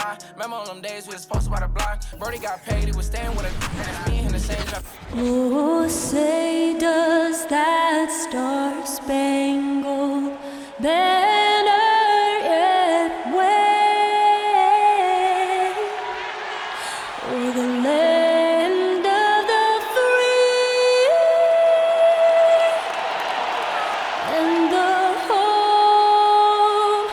PS5. Remember on them days we was posted by the block. Brody got paid, he was staying with us. Me and him the same job. Oh, say does that star-spangled banner yet wave o'er the land of the free and the home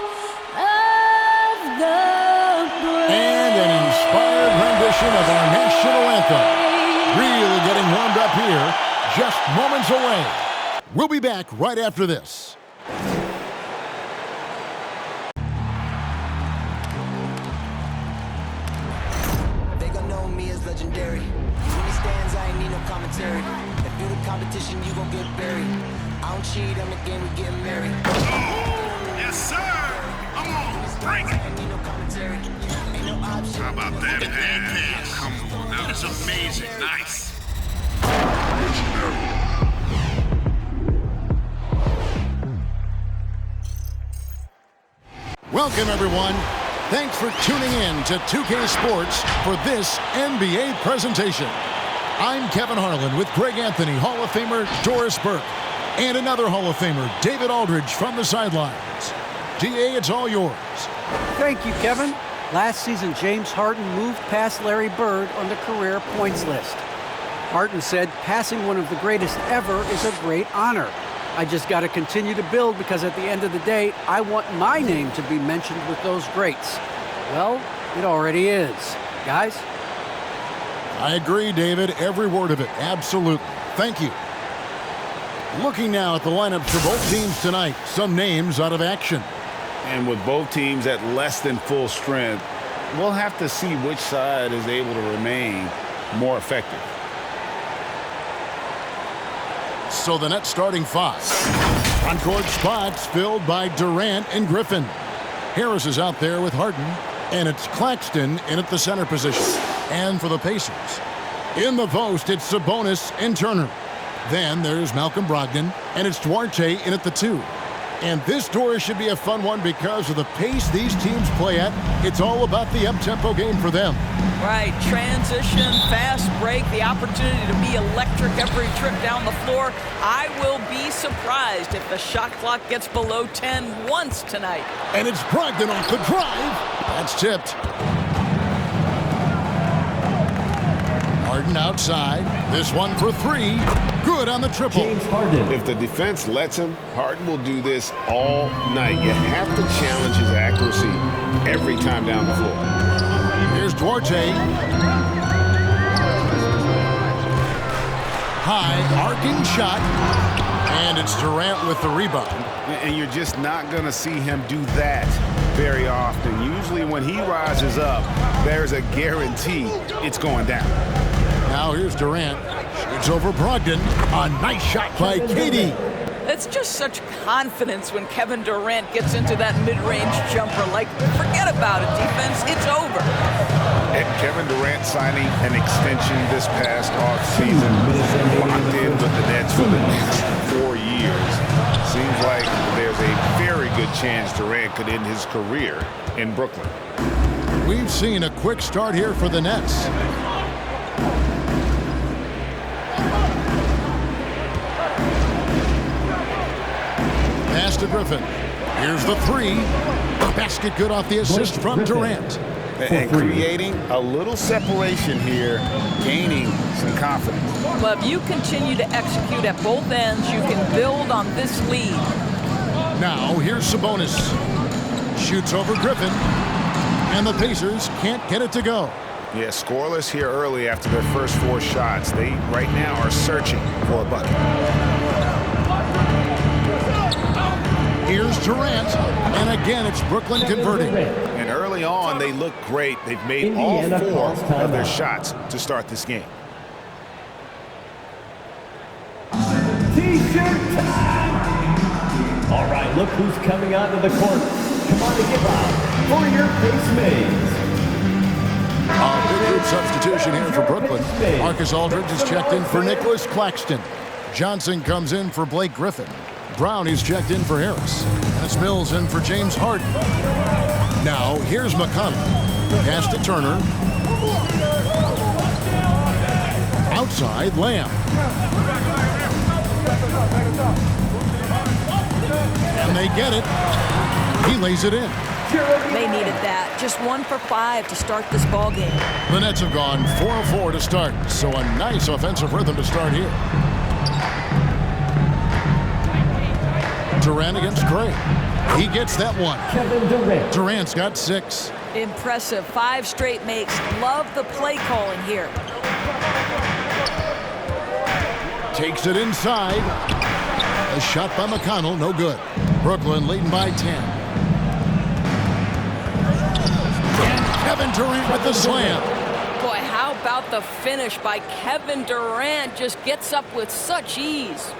of the brave. And an inspired rendition of our national anthem. Really getting warmed up here, just moments away. We'll be back right after this. They gon' know me as legendary. When he stands, I ain't need no commentary. If you the competition, you gon' get buried. I don't cheat, I'm a game, we getting married. Yes, sir. Come on, bring it. I ain't need no commentary. Ain't no option. How about that pass? Come on, that was amazing. Nice. Welcome, everyone. Thanks for tuning in to 2K Sports for this NBA presentation. I'm Kevin Harlan with Greg Anthony, Hall of Famer Doris Burke, and another Hall of Famer, David Aldridge, from the sidelines. DA, it's all yours. Thank you, Kevin. Last season, James Harden moved past Larry Bird on the career points list. Harden said, passing one of the greatest ever is a great honor. I just got to continue to build because at the end of the day, I want my name to be mentioned with those greats. Well, it already is. Guys? I agree, David. Every word of it. Absolutely. Thank you. Looking now at the lineups for both teams tonight, some names out of action. And with both teams at less than full strength, we'll have to see which side is able to remain more effective. So the Nets starting five. On-court spots filled by Durant and Griffin. Harris is out there with Harden, and it's Claxton in at the center position. And for the Pacers, in the post, it's Sabonis and Turner. Then there's Malcolm Brogdon, and it's Duarte in at the 2. And this tour should be a fun one because of the pace these teams play at. It's all about the up-tempo game for them. Right, transition, fast break, the opportunity to be electric every trip down the floor. I will be surprised if the shot clock gets below 10 once tonight. And it's Brogdon off the drive. That's tipped. Harden outside. This one for 3. Good on the triple. If the defense lets him, Harden will do this all night. You have to challenge his accuracy every time down the floor. Here's Duarte. High arcing shot. And it's Durant with the rebound. And you're just not going to see him do that very often. Usually when he rises up, there's a guarantee it's going down. Now here's Durant. Shoots over Brogdon. A nice shot by KD. It's just such confidence when Kevin Durant gets into that mid-range jumper. Like, forget about it, defense. It's over. And Kevin Durant signing an extension this past offseason, locked in with the Nets for the next 4 years. Seems like there's a very good chance Durant could end his career in Brooklyn. We've seen a quick start here for the Nets. Pass to Griffin. Here's the 3. Basket good off the assist from Durant. And creating a little separation here, gaining some confidence. But if you continue to execute at both ends, you can build on this lead. Now here's Sabonis. Shoots over Griffin. And the Pacers can't get it to go. Yeah, scoreless here early after their first 4 shots. They right now are searching for a bucket. Here's Durant, and again it's Brooklyn converting. And early on, they look great. They've made all 4 of their shots to start this game. T-shirt time! All right, look who's coming onto the court. Come on to give up for your face mates. A big group substitution here for Brooklyn. Marcus Aldridge is checked in for Nicholas Claxton. Johnson comes in for Blake Griffin. Brown is checked in for Harris. And it's Mills in for James Harden. Now, here's McConnell. Pass to Turner. Outside, Lamb. And they get it. He lays it in. They needed that. Just 1 for 5 to start this ball game. The Nets have gone 4 of 4 to start, so a nice offensive rhythm to start here. Durant against Gray. He gets that one. Kevin Durant. Durant's got 6. Impressive. 5 straight makes. Love the play calling here. Takes it inside. A shot by McConnell, no good. Brooklyn leading by 10. And Kevin Durant with the slam. Boy, how about the finish by Kevin Durant? Just gets up with such ease.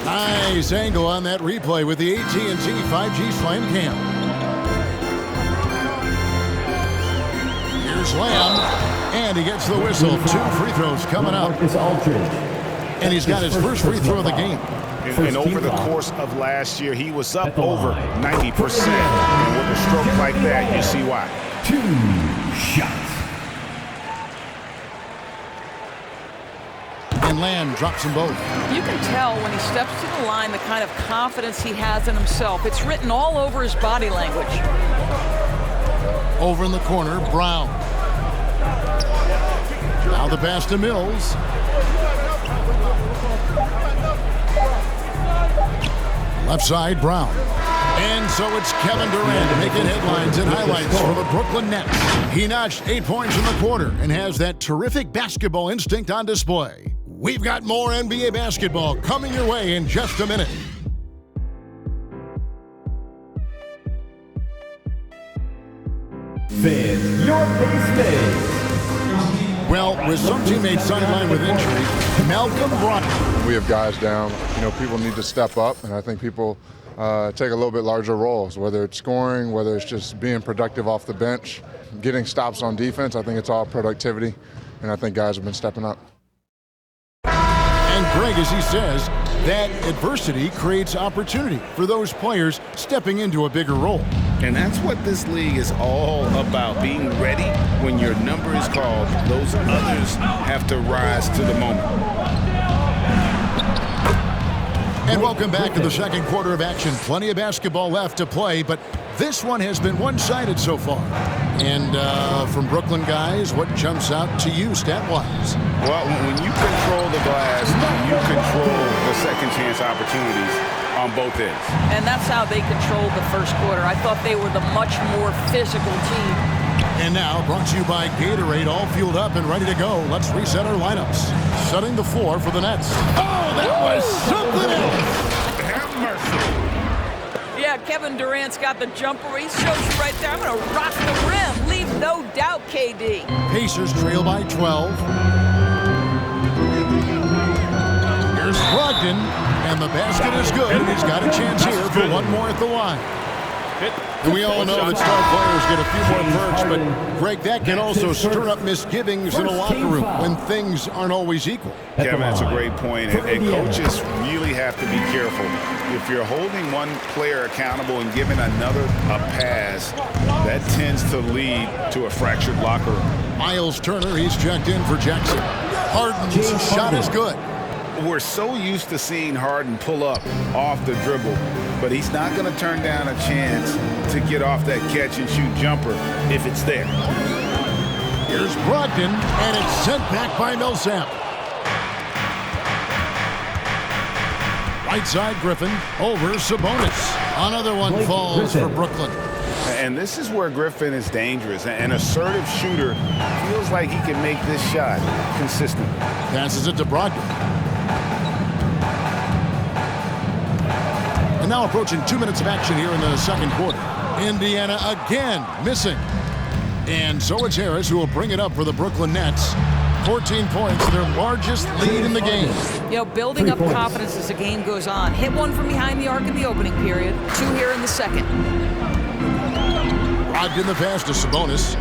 Nice angle on that replay with the AT&T 5G Slam Cam. Here's Lamb, and he gets the whistle. 2 free throws coming up. And he's got his first free throw of the game. And over the course of last year, he was up over 90%. And with a stroke like that, you see why. 2 shots. And Lamb drops them both. You can tell when he steps to the line the kind of confidence he has in himself. It's written all over his body language. Over in the corner, Brown. Now the pass to Mills. Left side, Brown. And so it's Kevin Durant making headlines and highlights for the Brooklyn Nets. He notched 8 points in the quarter and has that terrific basketball instinct on display. We've got more NBA basketball coming your way in just a minute. Fans, your pace mates. Well, with some teammates sidelined with injury, Malcolm Brogdon. We have guys down. You know, people need to step up, and I think people take a little bit larger roles, whether it's scoring, whether it's just being productive off the bench, getting stops on defense. I think it's all productivity, and I think guys have been stepping up. And Greg, as he says, that adversity creates opportunity for those players stepping into a bigger role. And that's what this league is all about, being ready when your number is called. Those others have to rise to the moment. And welcome back to the second quarter of action. Plenty of basketball left to play, but this one has been one-sided so far. And from Brooklyn guys, what jumps out to you stat-wise? Well, when you control the glass, you control the second chance opportunities on both ends. And that's how they controlled the first quarter. I thought they were the much more physical team. And now, brought to you by Gatorade, all fueled up and ready to go. Let's reset our lineups. Setting the floor for the Nets. Oh, that was something else! Have mercy. Yeah, Kevin Durant's got the jumper. He shows you right there. I'm going to rock the rim. Leave no doubt, KD. Pacers trail by 12. Here's Brogdon, and the basket is good. He's got a chance here for one more at the line. And we all know that star players get a few more perks, but, Greg, that can also stir up misgivings in a locker room when things aren't always equal. Kevin, that's a great point. And coaches really have to be careful. If you're holding one player accountable and giving another a pass, that tends to lead to a fractured locker room. Miles Turner, he's checked in for Jackson. Harden's shot is good. We're so used to seeing Harden pull up off the dribble, but he's not going to turn down a chance to get off that catch-and-shoot jumper if it's there. Here's Brogdon, and it's sent back by Millsap. Right side, Griffin, over Sabonis. Another one falls for Brooklyn. And this is where Griffin is dangerous. An assertive shooter feels like he can make this shot consistent. Passes it to Brogdon. And now approaching 2 minutes of action here in the second quarter. Indiana again missing. And so it's Harris who will bring it up for the Brooklyn Nets. 14 points, their largest lead in the game. You know, building up confidence as the game goes on. Hit one from behind the arc in the opening period. 2 here in the second. Brogdon the pass to Sabonis.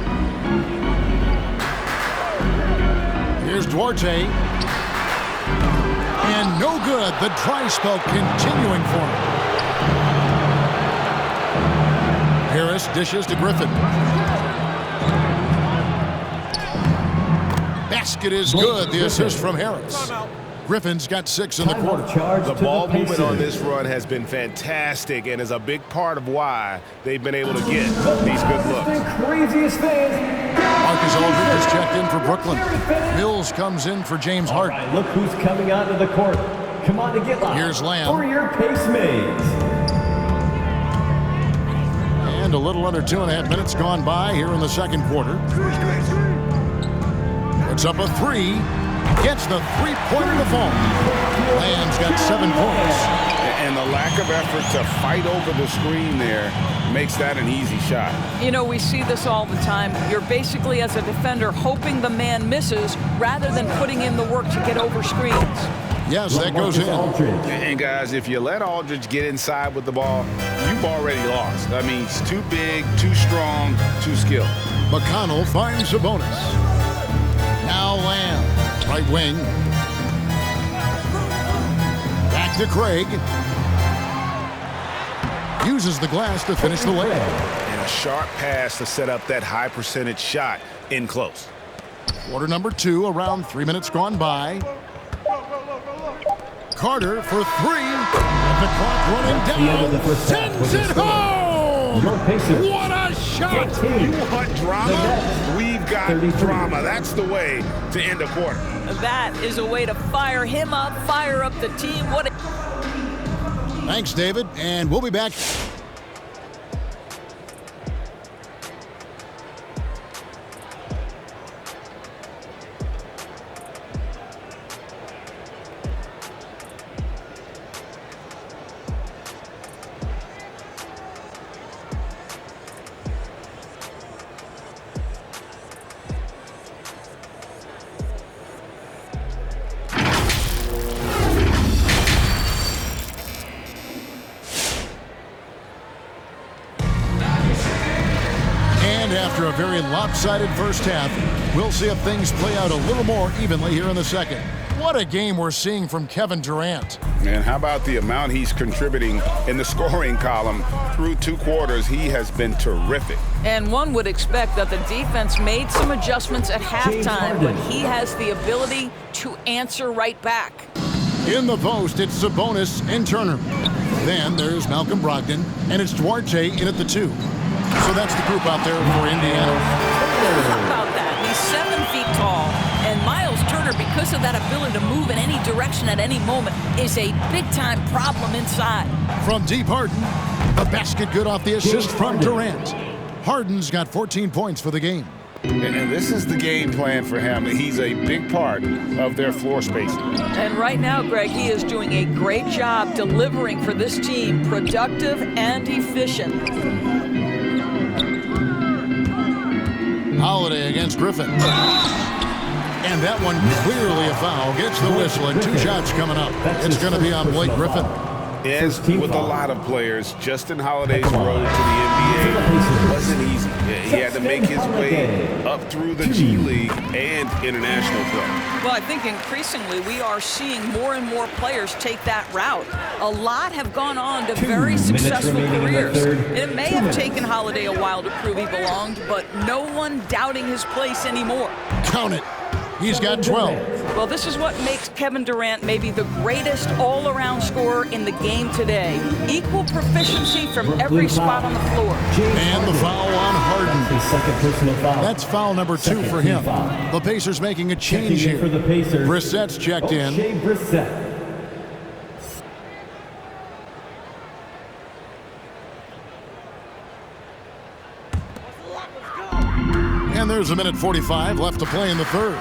Here's Duarte. And no good. The dry spell continuing for him. Sabonis dishes to Griffin. Basket is good. The assist from Harris. Griffin's got 6 in the quarter. The ball movement on this run has been fantastic and is a big part of why they've been able to get these good looks. Marcus Aldridge is checked in for Brooklyn. Mills comes in for James Harden. Right, look who's coming onto the court. Come on to get live. Here's Lamb. For your PACERS. And a little under 2.5 minutes gone by here in the second quarter. Puts up a 3. Gets the three-pointer to fall. Lamb's got 7 points. And the lack of effort to fight over the screen there makes that an easy shot. You know, we see this all the time. You're basically, as a defender, hoping the man misses rather than putting in the work to get over screens. Yes, that goes in. And guys, if you let Aldridge get inside with the ball, you've already lost. I mean, he's too big, too strong, too skilled. McConnell finds Sabonis. Now Lamb. Right wing. Back to Craig. Uses the glass to finish the layup. And a sharp pass to set up that high percentage shot in close. Quarter number 2, around 3 minutes gone by. Carter for 3. And the clock running down. Sends it home! What a shot! You want drama? We've got drama. That's the way to end a quarter. That is a way to fire him up, fire up the team. What a... Thanks, David, and we'll be back. After a very lopsided first half, we'll see if things play out a little more evenly here in the second. What a game we're seeing from Kevin Durant. And how about the amount he's contributing in the scoring column through 2 quarters? He has been terrific. And one would expect that the defense made some adjustments at halftime, but he has the ability to answer right back. In the post, it's Sabonis and Turner. Then there's Malcolm Brogdon, and it's Duarte in at the 2. So that's the group out there for Indiana. How about that? He's 7 feet tall, and Miles Turner, because of that ability to move in any direction at any moment, is a big-time problem inside. From deep, Harden. The basket good off the assist from Durant. Harden's got 14 points for the game. And this is the game plan for him. He's a big part of their floor spacing. And right now, Greg, he is doing a great job delivering for this team, productive and efficient. Holiday against Griffin. And that one clearly a foul. Gets the whistle and 2 shots coming up. It's going to be on Blake Griffin. As with a lot of players, Justin Holiday's road to the NBA wasn't easy. He had to make his way up through the G League and international play. Well, I think increasingly we are seeing more and more players take that route. A lot have gone on to very successful careers. It may have taken Holiday a while to prove he belonged, but no one doubting his place anymore. Count it. He's got 12. Well, this is what makes Kevin Durant maybe the greatest all-around scorer in the game today. Equal proficiency from every spot on the floor. And the foul on Harden. Second personal foul. That's foul number 2 for him. The Pacers making a change here. For the Pacers. Brissett's checked in. Brissett. And there's a minute 45 left to play in the third.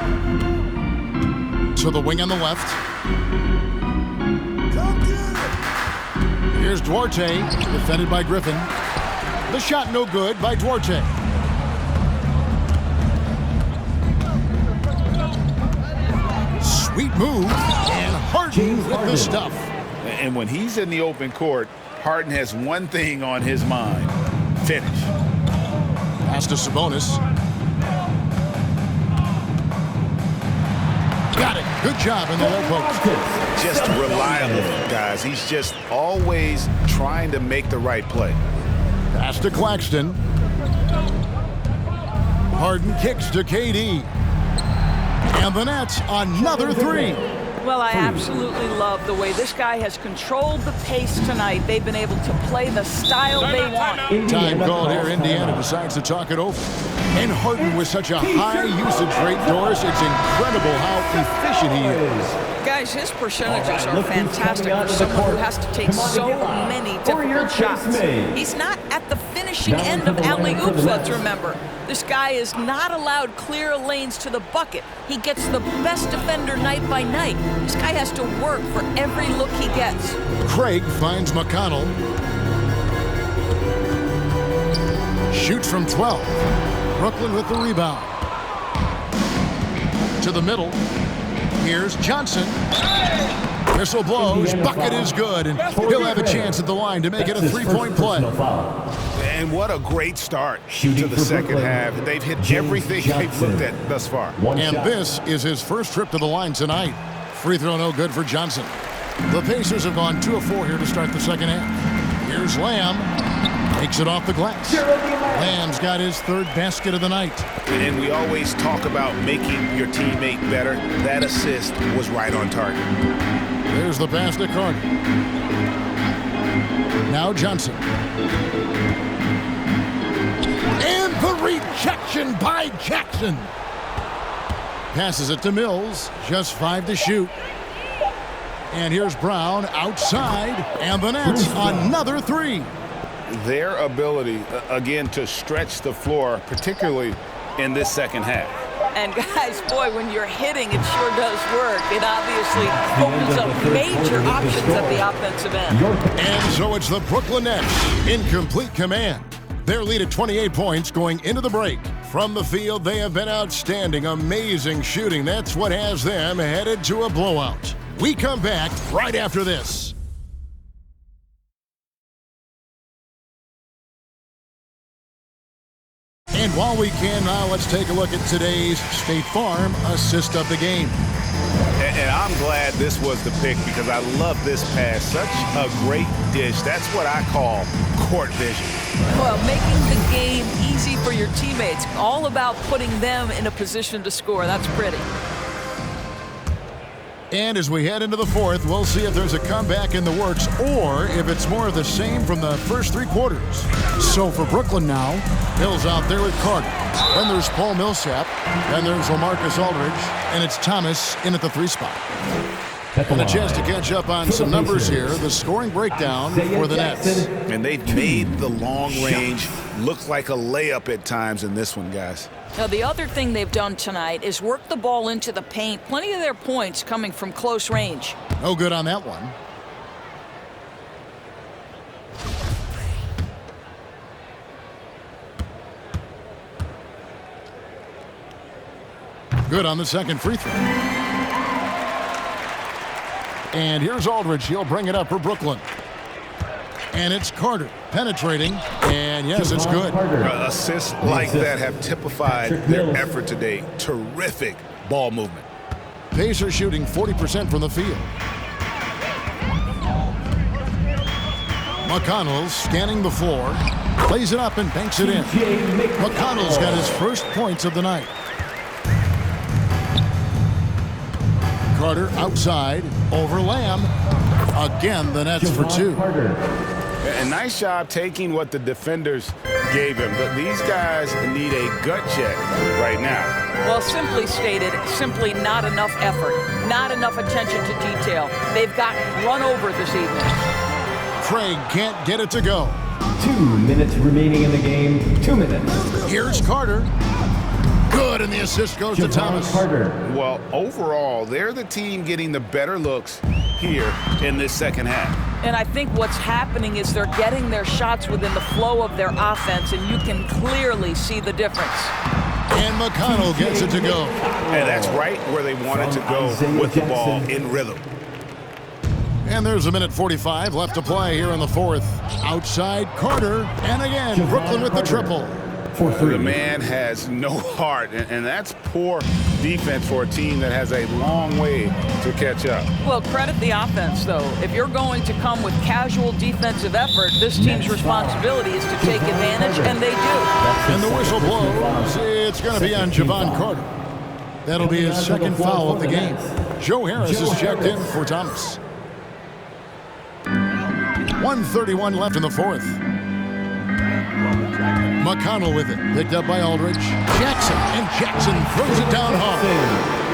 To the wing on the left. Here's Duarte, defended by Griffin. The shot no good by Duarte. Sweet move, and Harden with the stuff. And when he's in the open court, Harden has one thing on his mind: finish. Pass to Sabonis. Got it. Good job in the low post. Just reliable, guys. He's just always trying to make the right play. Pass to Claxton. Harden kicks to KD. And the Nets, another three. Well, I absolutely love the way this guy has controlled the pace tonight. They've been able to play the style they want. Time called here. Indiana decides to talk it over. And Harden with such a high usage rate, Doris, it's incredible how efficient he is. Guys, his percentages are fantastic for someone who has to take so many difficult shots. He's not at the finishing end of alley-oops, let's remember. This guy is not allowed clear lanes to the bucket. He gets the best defender night by night. This guy has to work for every look he gets. Craig finds McConnell. Shoots from 12. Brooklyn with the rebound. To the middle. Here's Johnson. Whistle blows. Bucket is good. And he'll have a chance at the line to make it a three-point play. And what a great start to the second half. They've hit everything they've looked at thus far. And this is his first trip to the line tonight. Free throw no good for Johnson. The Pacers have gone 2 of 4 here to start the second half. Here's Lamb. Takes it off the glass. Lamb's got his third basket of the night. And we always talk about making your teammate better. That assist was right on target. There's the pass to Carter. Now Johnson. And the rejection by Jackson. Passes it to Mills. Just 5 to shoot. And here's Brown outside. And the Nets, another three. Their ability, again, to stretch the floor, particularly in this second half. And guys, boy, when you're hitting, it sure does work. It obviously opens up major options at the offensive end. And so it's the Brooklyn Nets in complete command. Their lead at 28 points going into the break. From the field, they have been outstanding. Amazing shooting. That's what has them headed to a blowout. We come back right after this. And while we can now, let's take a look at today's State Farm assist of the game. And I'm glad this was the pick because I love this pass. Such a great dish. That's what I call court vision. Well, making the game easy for your teammates. All about putting them in a position to score. That's pretty. And as we head into the fourth, we'll see if there's a comeback in the works or if it's more of the same from the first 3 quarters. So for Brooklyn now, Hill's out there with Carter. Then there's Paul Millsap. Then there's LaMarcus Aldridge. And it's Thomas in at the 3 spot. And a chance to catch up on some numbers here. The scoring breakdown for the Nets. And they've made the long range look like a layup at times in this one, guys. Now, the other thing they've done tonight is work the ball into the paint. Plenty of their points coming from close range. No good on that one. Good on the second free throw. And here's Aldridge. He'll bring it up for Brooklyn. And it's Carter penetrating. And yes, it's good. Assists like that have typified their effort today. Terrific ball movement. Pacers shooting 40% from the field. McConnell scanning the floor. Plays it up and banks it in. McConnell's got his first points of the night. Carter outside over Lamb. Again, the Nets for 2. A nice job taking what the defenders gave him. But these guys need a gut check right now. Well, simply stated, simply not enough effort, not enough attention to detail. They've gotten run over this evening. Craig can't get it to go. 2 minutes remaining in the game. 2 minutes. Here's Carter. Good, and the assist goes to Thomas. Well, overall, they're the team getting the better looks here in this second half. And I think what's happening is they're getting their shots within the flow of their offense, and you can clearly see the difference. And McConnell gets it to go. And that's right where they wanted to go with the ball in rhythm. And there's 1:45 left to play here in the fourth. Outside Carter, and again, Brooklyn with the triple. The man has no heart, and that's poor defense for a team that has a long way to catch up. Well, credit the offense, though. If you're going to come with casual defensive effort, this team's responsibility is to take advantage, and they do. And the whistle blows. It's going to be on Javon Carter. That'll be his second foul of the game. Joe Harris is checked in for Thomas. 1:31 left in the fourth. McConnell with it, picked up by Aldridge. Jackson throws it down hard.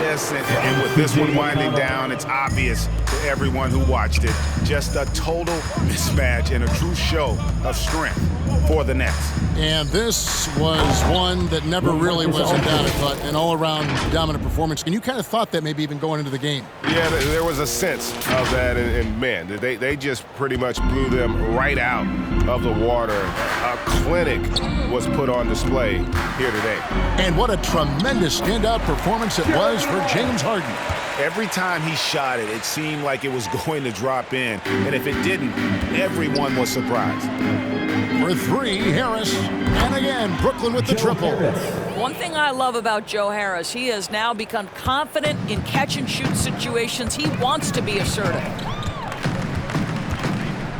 Yes, and with this one winding down, it's obvious to everyone who watched it. Just a total mismatch and a true show of strength for the Nets. And this was one that never really was in doubt, but an all-around dominant performance. And you kind of thought that maybe even going into the game. Yeah, there was a sense of that, and man, they just pretty much blew them right out of the water. A clinic was put on display here today. And what a tremendous standout performance it was for James Harden. Every time he shot it, it seemed like it was going to drop in. And if it didn't, everyone was surprised. For three, Harris. And again, Brooklyn with the triple. One thing I love about Joe Harris, he has now become confident in catch-and-shoot situations. He wants to be assertive.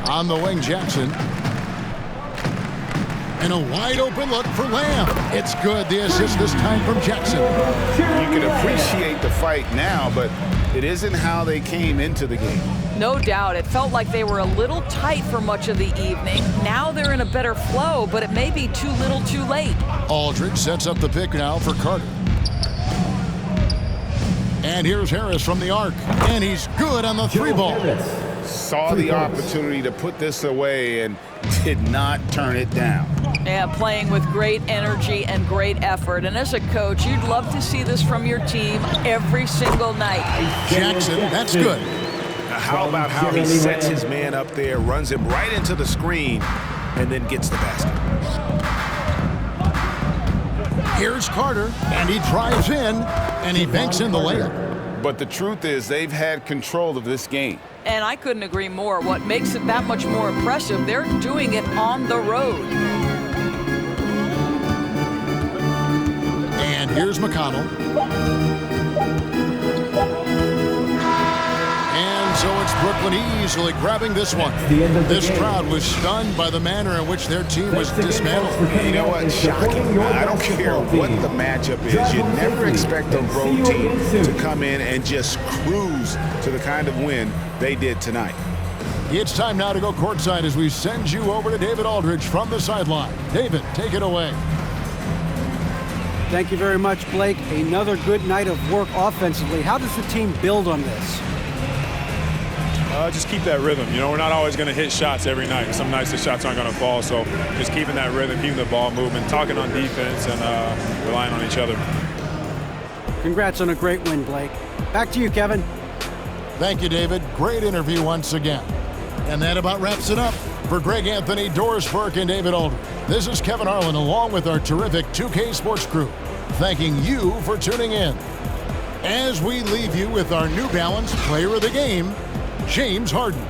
On the wing, Jackson. And a wide-open look for Lamb. It's good. The assist this time from Jackson. You can appreciate the fight now, but it isn't how they came into the game. No doubt. It felt like they were a little tight for much of the evening. Now they're in a better flow, but it may be too little too late. Aldridge sets up the pick now for Carter. And here's Harris from the arc. And he's good on the three ball. Saw the opportunity to put this away and did not turn it down. Yeah, playing with great energy and great effort. And as a coach, you'd love to see this from your team every single night. Jackson, that's good. Now, how about how he sets his man up there, runs him right into the screen, and then gets the basket. Here's Carter, and he drives in, and he banks in the layup. But the truth is, they've had control of this game. And I couldn't agree more. What makes it that much more impressive, they're doing it on the road. And here's McConnell. And so it's Brooklyn easily grabbing this one. This crowd was stunned by the manner in which their team was dismantled. You know what? Shocking. I don't care what the matchup is. You never expect a road team to come in and just cruise to the kind of win they did tonight. It's time now to go courtside as we send you over to David Aldridge from the sideline. David, take it away. Thank you very much, Blake. Another good night of work offensively. How does the team build on this? Just keep that rhythm. You know, we're not always going to hit shots every night. Some nights the shots aren't going to fall. So just keeping that rhythm, keeping the ball moving, talking on defense, and relying on each other. Congrats on a great win, Blake. Back to you, Kevin. Thank you, David. Great interview once again. And that about wraps it up. For Greg Anthony, Doris Burke, and David Aldridge, this is Kevin Harlan along with our terrific 2K Sports crew, thanking you for tuning in. As we leave you with our New Balance Player of the Game, James Harden.